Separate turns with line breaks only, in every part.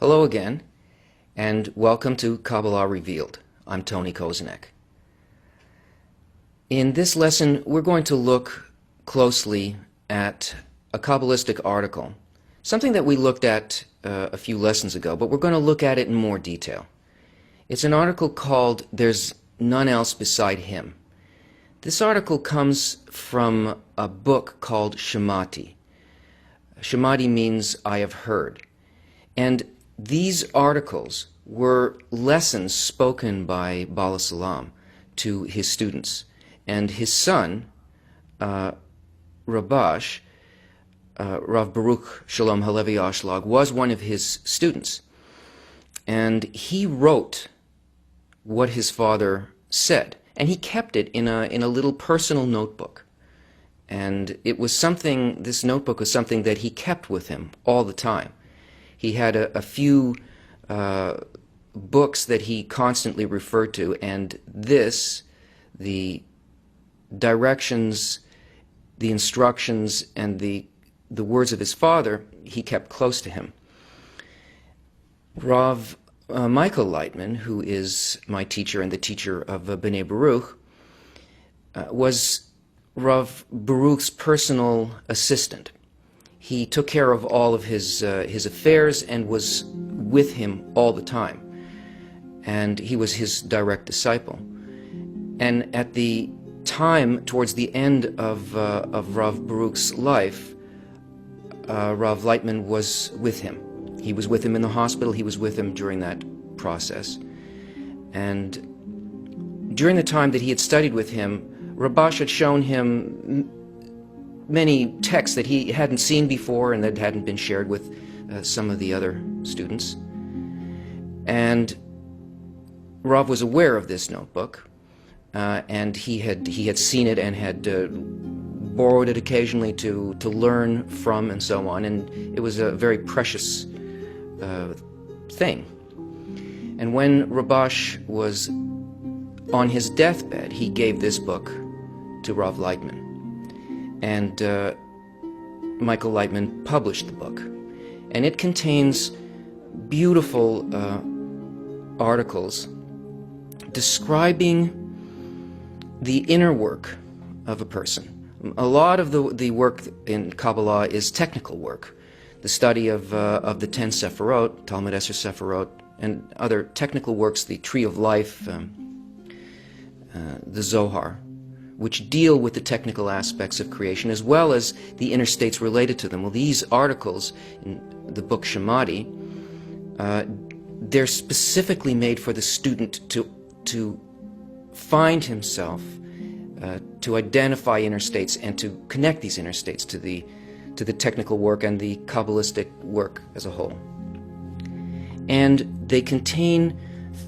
Hello again, and welcome to Kabbalah Revealed. I'm Tony Kozenek. In this lesson, we're going to look closely at a Kabbalistic article, something that we looked at a few lessons ago, but we're going to look at it in more detail. It's an article called "There's None Else Beside Him." This article comes from a book called Shemati. Shemati means I have heard. And these articles were lessons spoken by Bala Salam to his students. And his son, Rabash, Rav Baruch Shalom Halevi Ashlag, was one of his students. And he wrote what his father said. And he kept it in a little personal notebook. And it was something, this notebook was something that he kept with him all the time. He had a few books that he constantly referred to, and this, the directions, the instructions, and the words of his father, he kept close to him. Rav Michael Lightman, who is my teacher and the teacher of B'nai Baruch, was Rav Baruch's personal assistant. He took care of all of his affairs and was with him all the time. And he was his direct disciple. And at the time, towards the end of Rav Baruch's life, Rav Lightman was with him. He was with him in the hospital. He was with him during that process. And during the time that he had studied with him, Rabash had shown him many texts that he hadn't seen before and that hadn't been shared with some of the other students. And Rav was aware of this notebook, and he had seen it and had borrowed it occasionally to learn from and so on, and it was a very precious thing. And when Rabash was on his deathbed, he gave this book to Rav Lightman. And Michael Lightman published the book. And it contains beautiful articles describing the inner work of a person. A lot of the work in Kabbalah is technical work. The study of the 10 Sephirot, Talmud Esher Sephirot, and other technical works, the Tree of Life, the Zohar, which deal with the technical aspects of creation as well as the inner states related to them. Well, these articles in the book Shemati, they're specifically made for the student to find himself, to identify inner states and to connect these inner states to the technical work and the Kabbalistic work as a whole. And they contain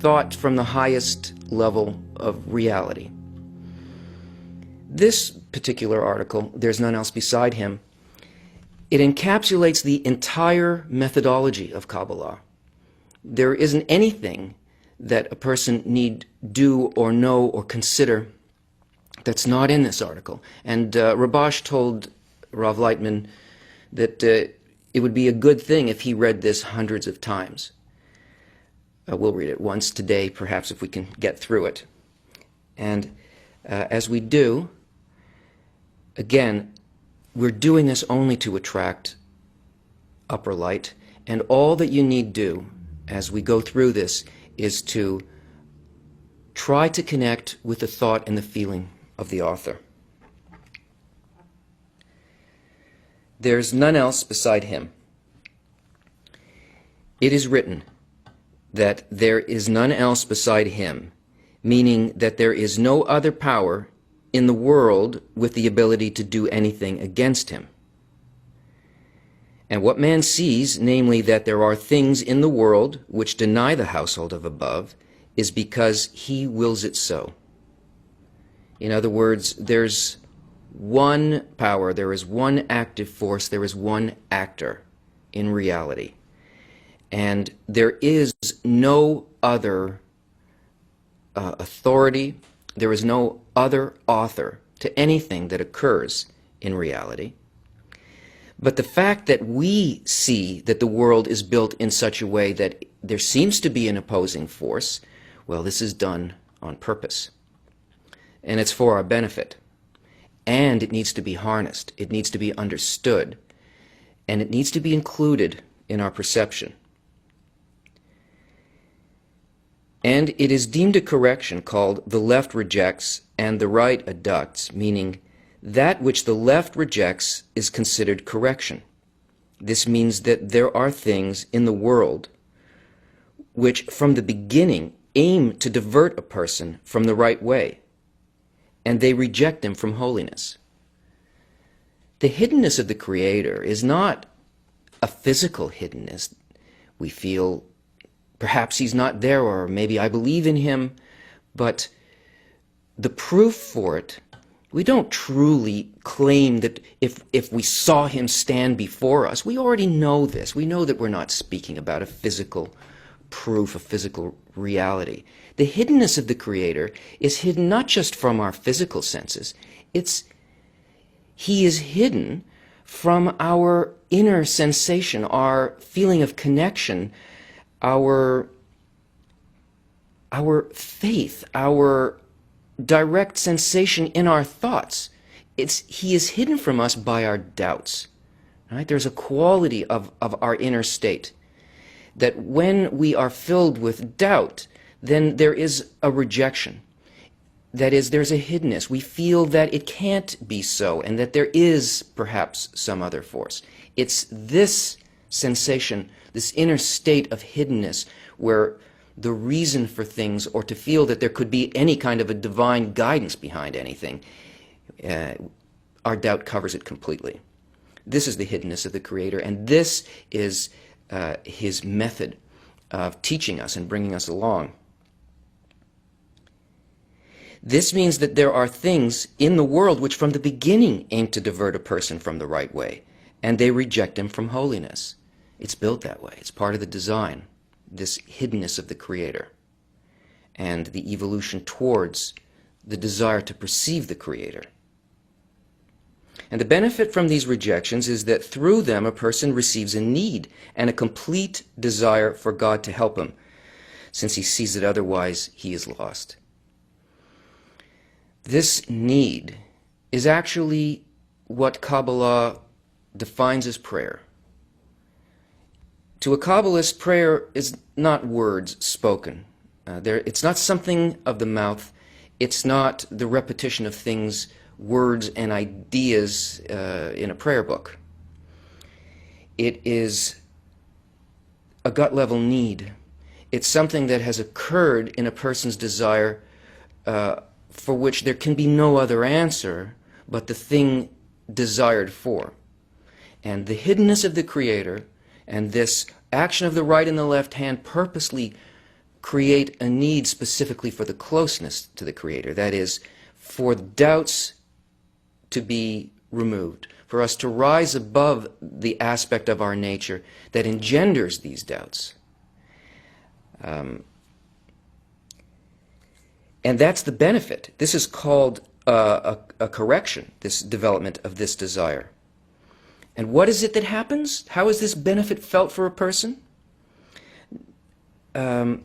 thought from the highest level of reality. This particular article, "There's None Else Beside Him," it encapsulates the entire methodology of Kabbalah. There isn't anything that a person need do or know or consider that's not in this article. And Rabash told Rav Lightman that it would be a good thing if he read this hundreds of times. We'll read it once today, perhaps, if we can get through it. And as we do, again, we're doing this only to attract upper light, and all that you need do as we go through this is to try to connect with the thought and the feeling of the author. There's none else beside him. It is written that there is none else beside him, meaning that there is no other power in the world with the ability to do anything against him. And what man sees, namely that there are things in the world which deny the household of above, is because he wills it so. In other words, there's one power, there is one active force, there is one actor in reality. And there is no other authority, there is no other author to anything that occurs in reality. But the fact that we see that the world is built in such a way that there seems to be an opposing force, well, this is done on purpose. And it's for our benefit. And it needs to be harnessed. It needs to be understood. And it needs to be included in our perception. And it is deemed a correction called the left rejects and the right adducts, meaning that which the left rejects is considered correction. This means that there are things in the world which from the beginning aim to divert a person from the right way, and they reject him from holiness. The hiddenness of the Creator is not a physical hiddenness. We feel perhaps he's not there, or maybe I believe in him, but the proof for it, we don't truly claim that if we saw him stand before us, we already know this. We know that we're not speaking about a physical proof, a physical reality. The hiddenness of the Creator is hidden not just from our physical senses. He is hidden from our inner sensation, our feeling of connection, our faith, our direct sensation in our thoughts. He is hidden from us by our doubts. Right? There's a quality of our inner state that when we are filled with doubt, then there is a rejection. That is, there's a hiddenness. We feel that it can't be so and that there is perhaps some other force. It's this sensation, this inner state of hiddenness where the reason for things, or to feel that there could be any kind of a divine guidance behind anything, our doubt covers it completely. This is the hiddenness of the Creator, and this is his method of teaching us and bringing us along. This means that there are things in the world which from the beginning aim to divert a person from the right way, and they reject him from holiness. It's built that way. It's part of the design, this hiddenness of the Creator, and the evolution towards the desire to perceive the Creator. And the benefit from these rejections is that through them a person receives a need and a complete desire for God to help him, since he sees that otherwise he is lost. This need is actually what Kabbalah defines as prayer. To a Kabbalist, prayer is not words spoken. It's not something of the mouth. It's not the repetition of things, words and ideas in a prayer book. It is a gut-level need. It's something that has occurred in a person's desire for which there can be no other answer but the thing desired for. And the hiddenness of the Creator and this action of the right and the left hand purposely create a need specifically for the closeness to the Creator. That is, for doubts to be removed, for us to rise above the aspect of our nature that engenders these doubts. And that's the benefit. This is called a correction, this development of this desire. And what is it that happens? How is this benefit felt for a person? Not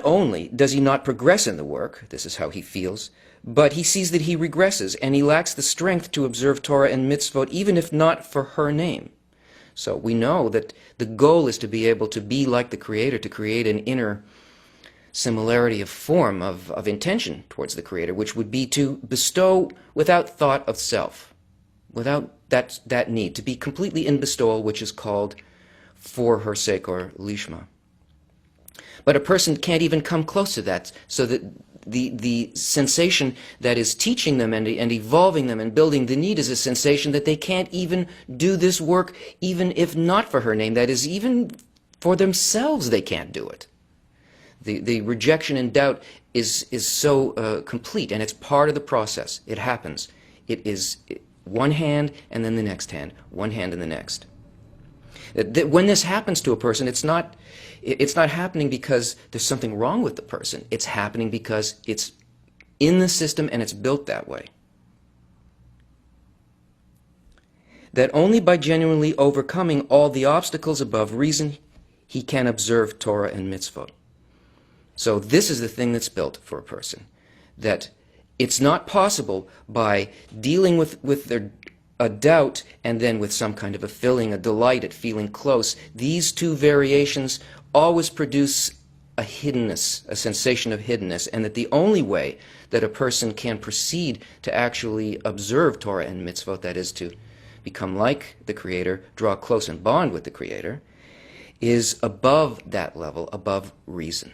only does he not progress in the work, this is how he feels, but he sees that he regresses and he lacks the strength to observe Torah and mitzvot, even if not for her name. So we know that the goal is to be able to be like the Creator, to create an inner similarity of form, of intention towards the Creator, which would be to bestow without thought of self, without that need, to be completely in bestowal, which is called for her sake, or lishma. But a person can't even come close to that, so that the sensation that is teaching them and evolving them and building the need is a sensation that they can't even do this work, even if not for her name. That is, even for themselves they can't do it. The rejection and doubt is so complete, and it's part of the process. It happens. It is one hand and then the next hand, one hand and the next. When this happens to a person, it's not happening because there's something wrong with the person. It's happening because it's in the system and it's built that way. that only by genuinely overcoming all the obstacles above reason, he can observe Torah and mitzvot. So this is the thing that's built for a person, that it's not possible by dealing with a doubt and then with some kind of a filling, a delight at feeling close. These two variations always produce a hiddenness, a sensation of hiddenness, and that the only way that a person can proceed to actually observe Torah and mitzvot, that is to become like the Creator, draw close and bond with the Creator, is above that level, above reason.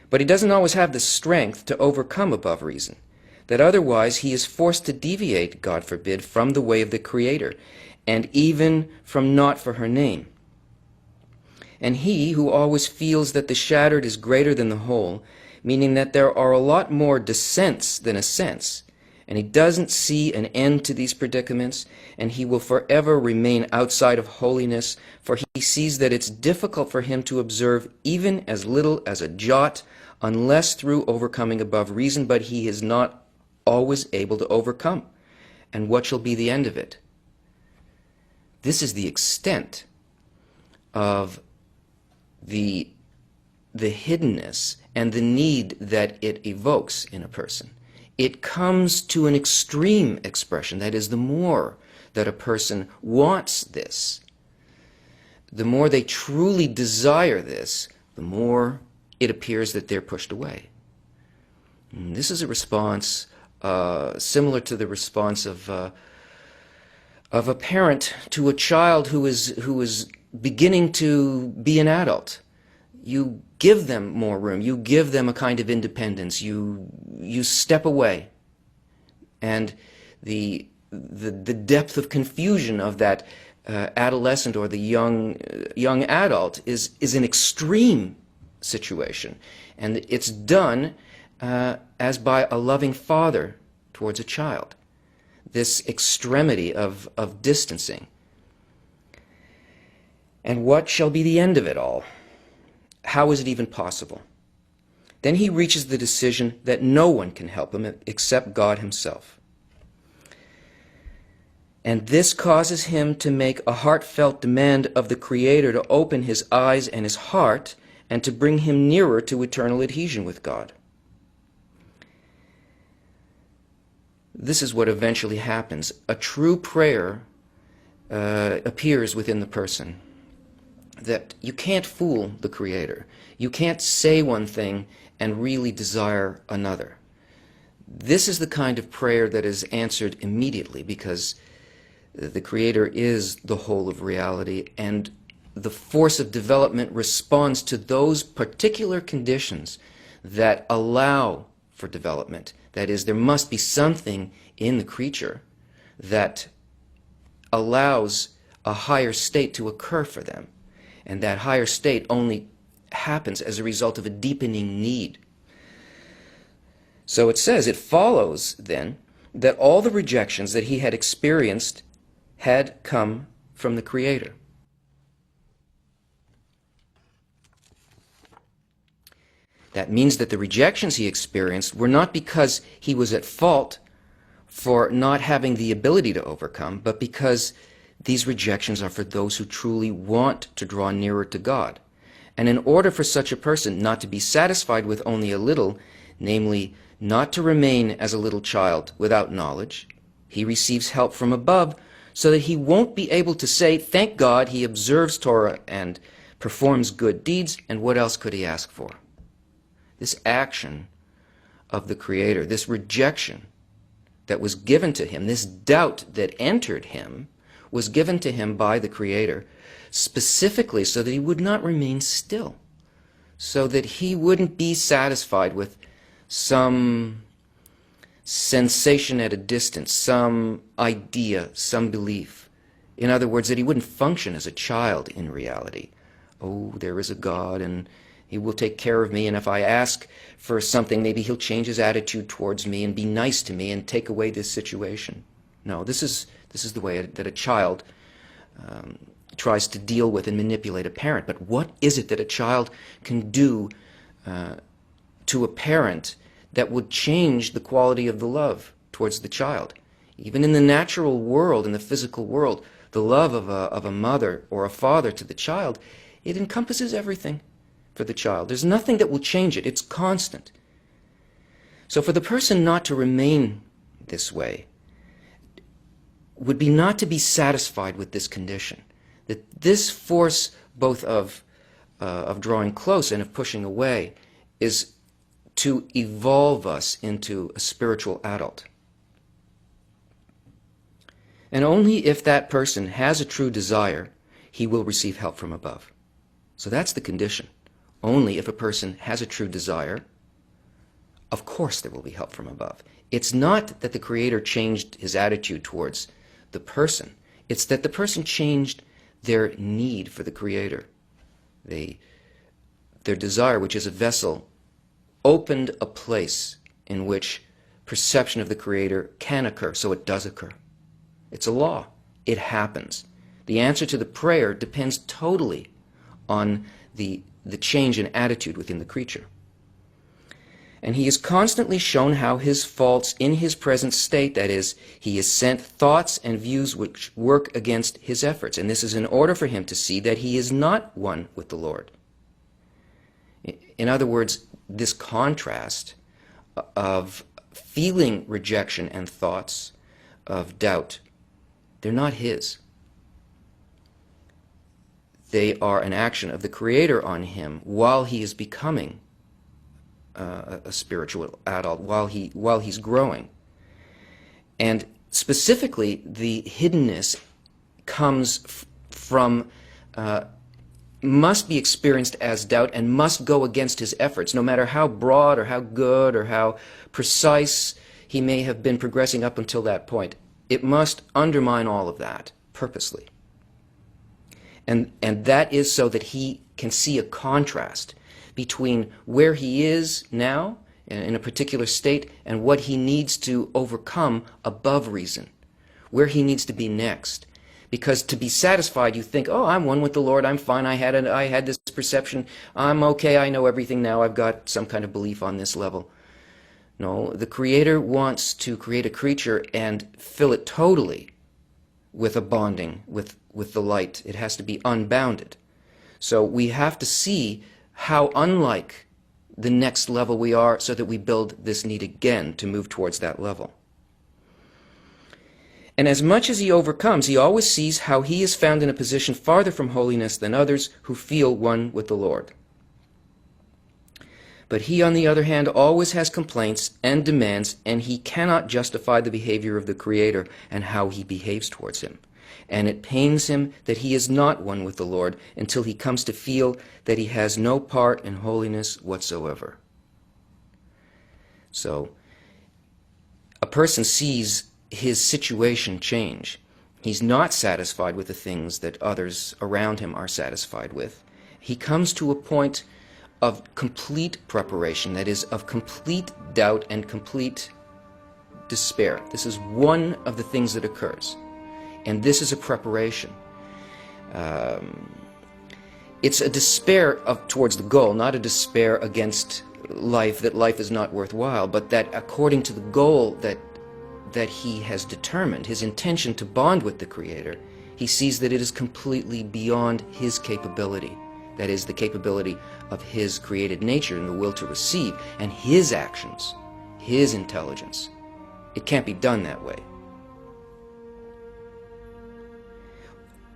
But he doesn't always have the strength to overcome above reason, that otherwise he is forced to deviate, God forbid, from the way of the Creator, and even from not for her name. And he who always feels that the shattered is greater than the whole, meaning that there are a lot more descents than ascents, and he doesn't see an end to these predicaments, and he will forever remain outside of holiness, for he sees that it's difficult for him to observe even as little as a jot, unless through overcoming above reason, but he is not always able to overcome. And what shall be the end of it? This is the extent of the hiddenness and the need that it evokes in a person. It comes to an extreme expression. That is, the more that a person wants this, the more they truly desire this, the more it appears that they're pushed away. And this is a response similar to the response of a parent to a child who is beginning to be an adult. You give them more room. You give them a kind of independence. You step away, and the depth of confusion of that adolescent or the young adult is an extreme situation, and it's done as by a loving father towards a child. This extremity of distancing. And what shall be the end of it all? How is it even possible? Then he reaches the decision that no one can help him except God himself. And this causes him to make a heartfelt demand of the Creator to open his eyes and his heart and to bring him nearer to eternal adhesion with God. This is what eventually happens. A true prayer appears within the person. That you can't fool the Creator. You can't say one thing and really desire another. This is the kind of prayer that is answered immediately, because the Creator is the whole of reality, and the force of development responds to those particular conditions that allow for development. That is, there must be something in the creature that allows a higher state to occur for them. And that higher state only happens as a result of a deepening need. So it says, it follows then that all the rejections that he had experienced had come from the Creator. That means that the rejections he experienced were not because he was at fault for not having the ability to overcome, but because these rejections are for those who truly want to draw nearer to God. And in order for such a person not to be satisfied with only a little, namely, not to remain as a little child without knowledge, he receives help from above so that he won't be able to say, thank God he observes Torah and performs good deeds, and what else could he ask for? This action of the Creator, this rejection that was given to him, this doubt that entered him, was given to him by the Creator specifically so that he would not remain still, so that he wouldn't be satisfied with some sensation at a distance, some idea, some belief. In other words, that he wouldn't function as a child in reality. Oh, there is a God, and he will take care of me, and if I ask for something, maybe he'll change his attitude towards me and be nice to me and take away this situation. No, this is the way that a child tries to deal with and manipulate a parent. But what is it that a child can do to a parent that would change the quality of the love towards the child? Even in the natural world, in the physical world, the love of a mother or a father to the child, it encompasses everything for the child. There's nothing that will change it. It's constant. So for the person not to remain this way would be not to be satisfied with this condition. That this force both of drawing close and of pushing away is to evolve us into a spiritual adult. And only if that person has a true desire, he will receive help from above. So that's the condition. Only if a person has a true desire, of course there will be help from above. It's not that the Creator changed his attitude towards the person. It's that the person changed their need for the Creator. Their desire, which is a vessel, opened a place in which perception of the Creator can occur, so it does occur. It's a law. It happens. The answer to the prayer depends totally on the change in attitude within the creature. And he is constantly shown how his faults in his present state, that is, he is sent thoughts and views which work against his efforts. And this is in order for him to see that he is not one with the Lord. In other words, this contrast of feeling rejection and thoughts of doubt, they're not his. They are an action of the Creator on him while he is becoming a spiritual adult, while he's growing. And specifically, the hiddenness comes from, must be experienced as doubt and must go against his efforts, no matter how broad or how good or how precise he may have been progressing up until that point. It must undermine all of that purposely. And that is so that he can see a contrast between where he is now in a particular state and what he needs to overcome above reason, where he needs to be next. Because to be satisfied, you think, oh, I'm one with the Lord, I'm fine, I had this perception, I'm okay, I know everything now, I've got some kind of belief on this level. No, the Creator wants to create a creature and fill it totally with a bonding with the light. It has to be unbounded. So we have to see how unlike the next level we are so that we build this need again to move towards that level. And as much as he overcomes, he always sees how he is found in a position farther from holiness than others who feel one with the Lord. But he, on the other hand, always has complaints and demands, and he cannot justify the behavior of the Creator and how he behaves towards him. And it pains him that he is not one with the Lord until he comes to feel that he has no part in holiness whatsoever. So, a person sees his situation change. He's not satisfied with the things that others around him are satisfied with. He comes to a point of complete preparation, that is, of complete doubt and complete despair. This is one of the things that occurs. And this is a preparation. It's a despair towards the goal, not a despair against life, that life is not worthwhile, but that according to the goal that he has determined, his intention to bond with the Creator, he sees that it is completely beyond his capability. That is, the capability of his created nature and the will to receive, and his actions, his intelligence. It can't be done that way.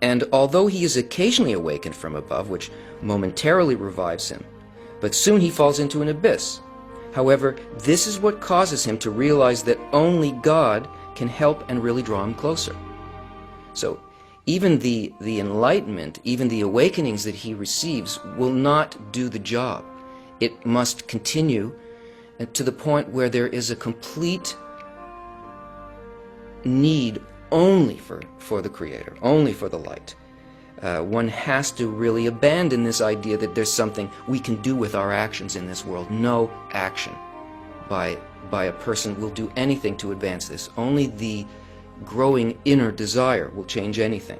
And although he is occasionally awakened from above, which momentarily revives him, but soon he falls into an abyss. However, this is what causes him to realize that only God can help and really draw him closer. So, even the enlightenment, even the awakenings that he receives will not do the job. It must continue to the point where there is a complete need only for the Creator, only for the light. One has to really abandon this idea that there's something we can do with our actions in this world. No action by a person will do anything to advance this. Only the growing inner desire will change anything.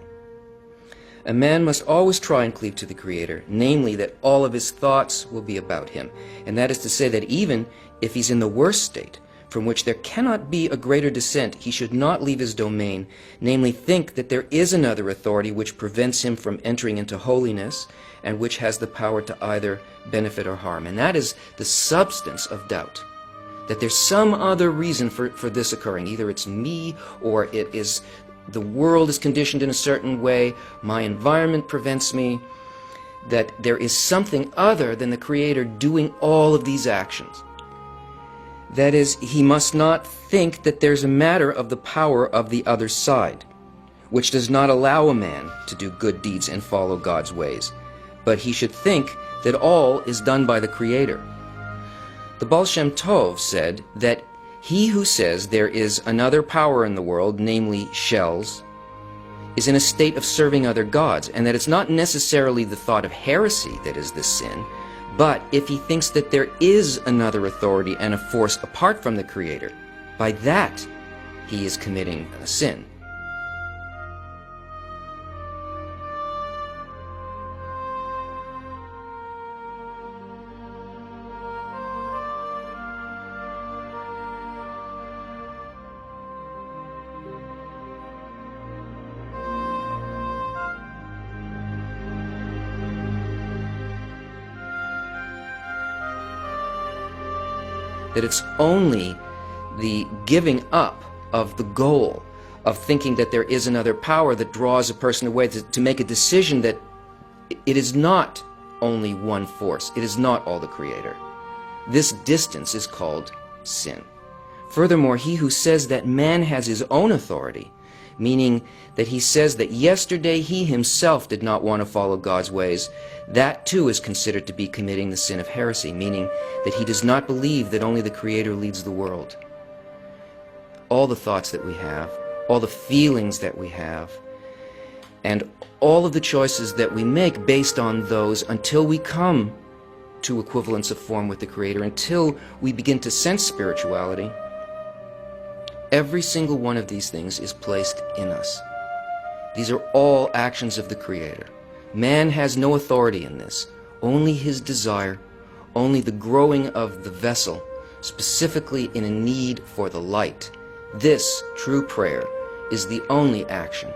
A man must always try and cleave to the Creator, namely that all of his thoughts will be about Him. And that is to say that even if he's in the worst state, from which there cannot be a greater descent, he should not leave his domain, namely think that there is another authority which prevents him from entering into holiness, and which has the power to either benefit or harm. And that is the substance of doubt, that there's some other reason for this occurring. Either it's me, or it is the world is conditioned in a certain way, my environment prevents me, that there is something other than the Creator doing all of these actions. That is, he must not think that there's a matter of the power of the other side, which does not allow a man to do good deeds and follow God's ways, but he should think that all is done by the Creator. The Baal Shem Tov said that he who says there is another power in the world, namely shells, is in a state of serving other gods, and that it's not necessarily the thought of heresy that is the sin, but if he thinks that there is another authority and a force apart from the Creator, by that he is committing a sin. That it's only the giving up of the goal of thinking that there is another power that draws a person away to make a decision that it is not only one force, it is not all the Creator. This distance is called sin. Furthermore, he who says that man has his own authority, meaning that he says that yesterday he himself did not want to follow God's ways, that too is considered to be committing the sin of heresy, meaning that he does not believe that only the Creator leads the world. All the thoughts that we have, all the feelings that we have, and all of the choices that we make based on those until we come to equivalence of form with the Creator, until we begin to sense spirituality, every single one of these things is placed in us. These are all actions of the Creator. Man has no authority in this, only his desire, only the growing of the vessel, specifically in a need for the light. This true prayer is the only action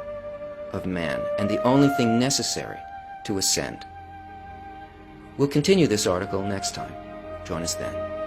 of man and the only thing necessary to ascend. We'll continue this article next time. Join us then.